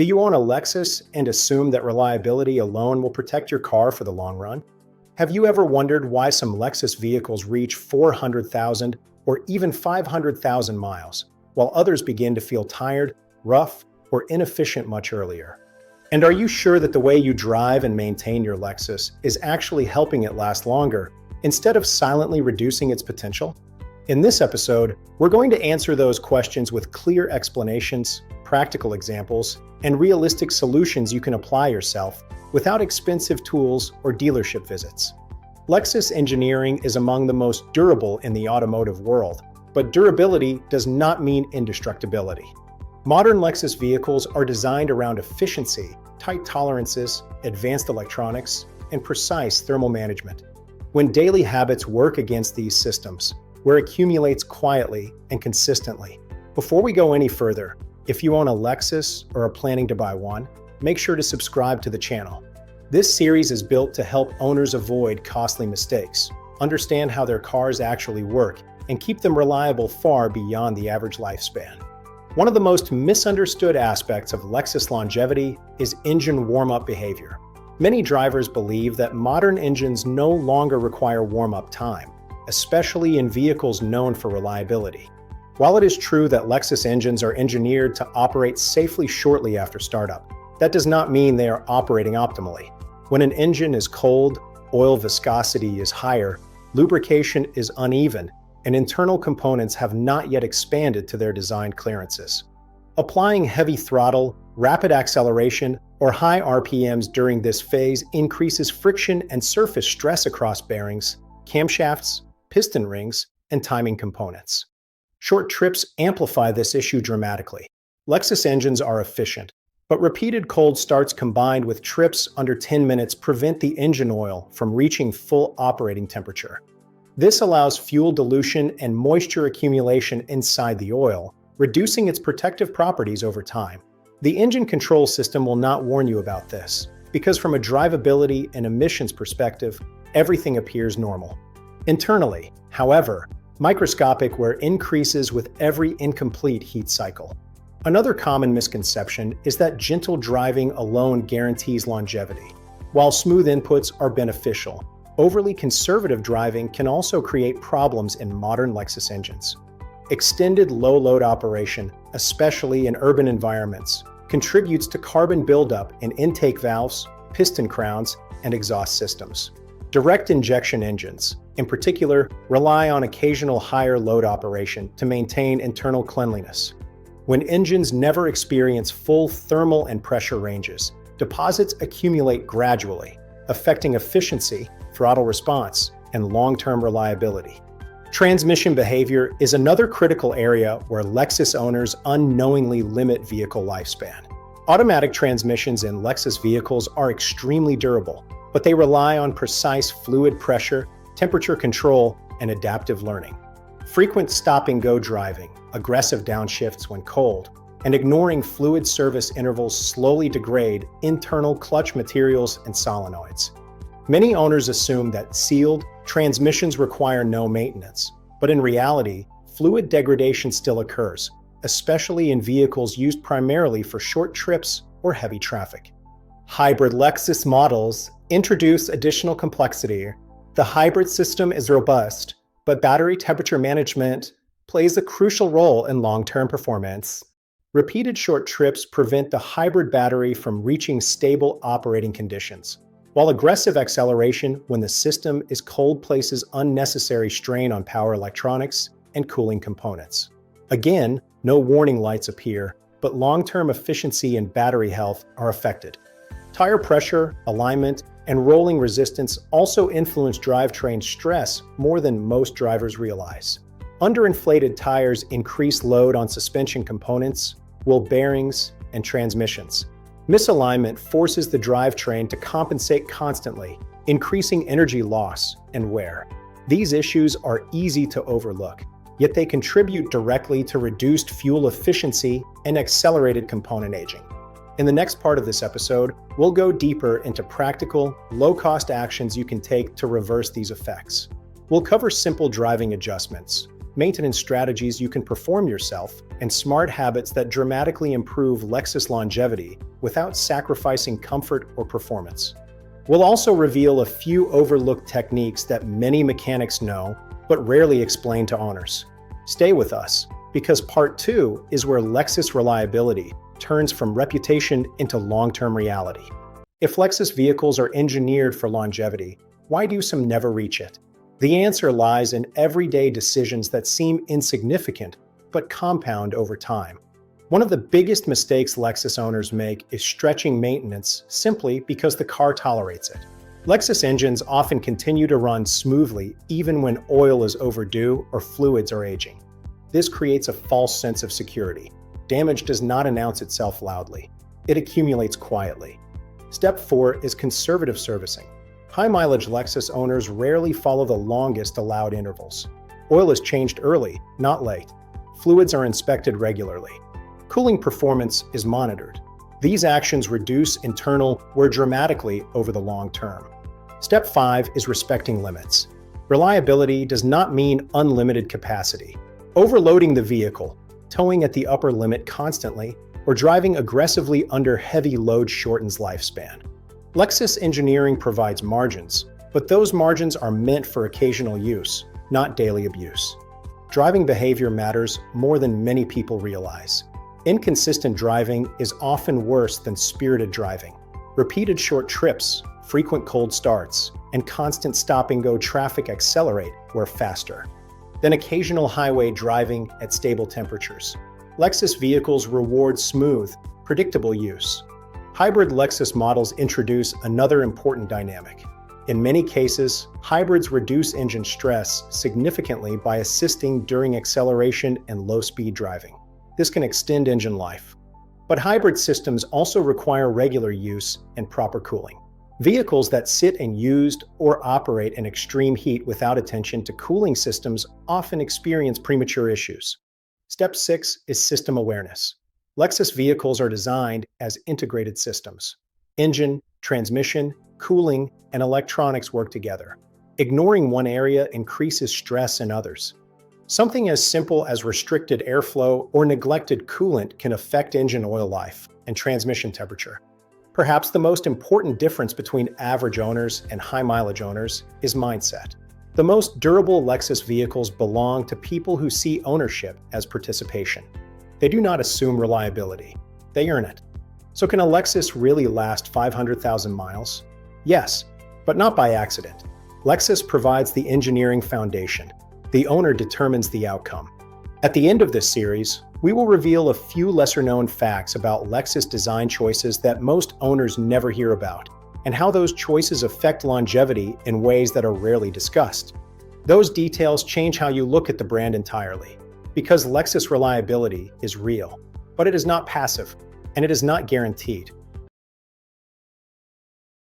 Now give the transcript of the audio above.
Do you own a Lexus and assume that reliability alone will protect your car for the long run? Have you ever wondered why some Lexus vehicles reach 400,000 or even 500,000 miles, while others begin to feel tired, rough, or inefficient much earlier? And are you sure that the way you drive and maintain your Lexus is actually helping it last longer, instead of silently reducing its potential? In this episode, we're going to answer those questions with clear explanations, practical examples, and realistic solutions you can apply yourself without expensive tools or dealership visits. Lexus engineering is among the most durable in the automotive world, but durability does not mean indestructibility. Modern Lexus vehicles are designed around efficiency, tight tolerances, advanced electronics, and precise thermal management. When daily habits work against these systems, wear accumulates quietly and consistently. Before we go any further, if you own a Lexus or are planning to buy one, make sure to subscribe to the channel. This series is built to help owners avoid costly mistakes, understand how their cars actually work, and keep them reliable far beyond the average lifespan. One of the most misunderstood aspects of Lexus longevity is engine warm-up behavior. Many drivers believe that modern engines no longer require warm-up time, especially in vehicles known for reliability. While it is true that Lexus engines are engineered to operate safely shortly after startup, that does not mean they are operating optimally. When an engine is cold, oil viscosity is higher, lubrication is uneven, and internal components have not yet expanded to their designed clearances. Applying heavy throttle, rapid acceleration, or high RPMs during this phase increases friction and surface stress across bearings, camshafts, piston rings, and timing components. Short trips amplify this issue dramatically. Lexus engines are efficient, but repeated cold starts combined with trips under 10 minutes prevent the engine oil from reaching full operating temperature. This allows fuel dilution and moisture accumulation inside the oil, reducing its protective properties over time. The engine control system will not warn you about this, because from a drivability and emissions perspective, everything appears normal. Internally, however, microscopic wear increases with every incomplete heat cycle. Another common misconception is that gentle driving alone guarantees longevity. While smooth inputs are beneficial, overly conservative driving can also create problems in modern Lexus engines. Extended low-load operation, especially in urban environments, contributes to carbon buildup in intake valves, piston crowns, and exhaust systems. Direct injection engines, in particular, rely on occasional higher load operation to maintain internal cleanliness. When engines never experience full thermal and pressure ranges, deposits accumulate gradually, affecting efficiency, throttle response, and long-term reliability. Transmission behavior is another critical area where Lexus owners unknowingly limit vehicle lifespan. Automatic transmissions in Lexus vehicles are extremely durable, but they rely on precise fluid pressure, temperature control, and adaptive learning. Frequent stop-and-go driving, aggressive downshifts when cold, and ignoring fluid service intervals slowly degrade internal clutch materials and solenoids. Many owners assume that sealed transmissions require no maintenance, but in reality, fluid degradation still occurs, especially in vehicles used primarily for short trips or heavy traffic. Hybrid Lexus models introduce additional complexity. The hybrid system is robust, but battery temperature management plays a crucial role in long-term performance. Repeated short trips prevent the hybrid battery from reaching stable operating conditions, while aggressive acceleration when the system is cold places unnecessary strain on power electronics and cooling components. Again, no warning lights appear, but long-term efficiency and battery health are affected. Tire pressure, alignment, and rolling resistance also influence drivetrain stress more than most drivers realize. Underinflated tires increase load on suspension components, wheel bearings, and transmissions. Misalignment forces the drivetrain to compensate constantly, increasing energy loss and wear. These issues are easy to overlook, yet they contribute directly to reduced fuel efficiency and accelerated component aging. In the next part of this episode, we'll go deeper into practical, low-cost actions you can take to reverse these effects. We'll cover simple driving adjustments, maintenance strategies you can perform yourself, and smart habits that dramatically improve Lexus longevity without sacrificing comfort or performance. We'll also reveal a few overlooked techniques that many mechanics know but rarely explain to owners. Stay with us, because Part 2 is where Lexus reliability turns from reputation into long-term reality. If Lexus vehicles are engineered for longevity, why do some never reach it? The answer lies in everyday decisions that seem insignificant but compound over time. One of the biggest mistakes Lexus owners make is stretching maintenance simply because the car tolerates it. Lexus engines often continue to run smoothly even when oil is overdue or fluids are aging. This creates a false sense of security. Damage does not announce itself loudly. It accumulates quietly. Step 4 is conservative servicing. High-mileage Lexus owners rarely follow the longest allowed intervals. Oil is changed early, not late. Fluids are inspected regularly. Cooling performance is monitored. These actions reduce internal wear dramatically over the long term. Step 5 is respecting limits. Reliability does not mean unlimited capacity. Overloading the vehicle, towing at the upper limit constantly, or driving aggressively under heavy load shortens lifespan. Lexus engineering provides margins, but those margins are meant for occasional use, not daily abuse. Driving behavior matters more than many people realize. Inconsistent driving is often worse than spirited driving. Repeated short trips, frequent cold starts, and constant stop-and-go traffic accelerate where faster. Then occasional highway driving at stable temperatures. Lexus vehicles reward smooth, predictable use. Hybrid Lexus models introduce another important dynamic. In many cases, hybrids reduce engine stress significantly by assisting during acceleration and low-speed driving. This can extend engine life. But hybrid systems also require regular use and proper cooling. Vehicles that sit and used or operate in extreme heat without attention to cooling systems often experience premature issues. Step 6 is system awareness. Lexus vehicles are designed as integrated systems. Engine, transmission, cooling, and electronics work together. Ignoring one area increases stress in others. Something as simple as restricted airflow or neglected coolant can affect engine oil life and transmission temperature. Perhaps the most important difference between average owners and high-mileage owners is mindset. The most durable Lexus vehicles belong to people who see ownership as participation. They do not assume reliability. They earn it. So can a Lexus really last 500,000 miles? Yes, but not by accident. Lexus provides the engineering foundation. The owner determines the outcome. At the end of this series, we will reveal a few lesser-known facts about Lexus design choices that most owners never hear about, and how those choices affect longevity in ways that are rarely discussed. Those details change how you look at the brand entirely, because Lexus reliability is real, but it is not passive, and it is not guaranteed.